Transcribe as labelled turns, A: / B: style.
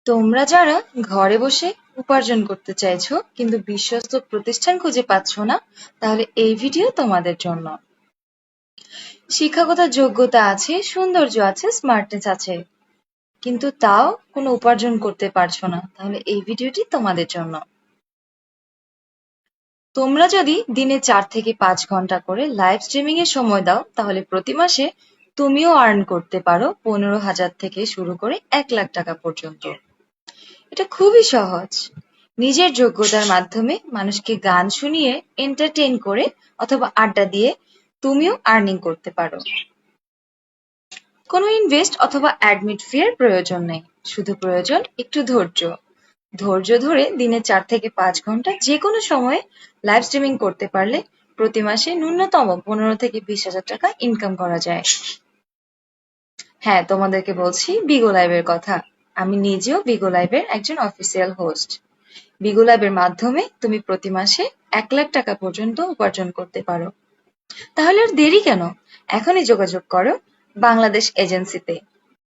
A: তোমরা যারা ঘরে বসে উপার্জন করতে চাইছো কিন্তু বিশ্বস্ত প্রতিষ্ঠান খুঁজে পাচ্ছ না, তাহলে এই ভিডিও তোমাদের জন্য। শিক্ষাগত যোগ্যতা আছে, সৌন্দর্য আছে, স্মার্টনেস আছে, কিন্তু তাও কোনো উপার্জন করতে পারছো না, তাহলে এই ভিডিওটি তোমাদের জন্য। তোমরা যদি দিনে 4 থেকে 5 ঘন্টা করে লাইভ স্ট্রিমিং এর সময় দাও, তাহলে প্রতি মাসে তুমিও আর্ন করতে পারো 15,000 থেকে শুরু করে 1 লাখ টাকা পর্যন্ত। এটা খুবই সহজ। নিজের যোগ্যতার মাধ্যমে মানুষকে গান শুনিয়ে এন্টারটেইন করে অথবা আড্ডা দিয়ে তুমিও আর্নিং করতে পারো। কোনো ইনভেস্ট অথবা অ্যাডমিট ফি এর প্রয়োজন নেই, শুধু প্রয়োজন একটু ধৈর্য। ধৈর্য ধরে দিনে 4 থেকে 5 ঘন্টা যে কোনো সময়ে লাইভ স্ট্রিমিং করতে পারলে প্রতি মাসে ন্যূনতম 15 থেকে 20,000 টাকা ইনকাম করা যায়। হ্যাঁ, তোমাদেরকে বলছি বিগো লাইভের কথা। আমি নিজেও বিগো লাইভের একজন অফিসিয়াল হোস্ট। বিগো লাইভের মাধ্যমে তুমি প্রতি মাসে 1 লাখ টাকা পর্যন্ত উপার্জন করতে পারো। তাহলে আর দেরি কেন? এখনই যোগাযোগ করো বাংলাদেশ এজেন্সিতে।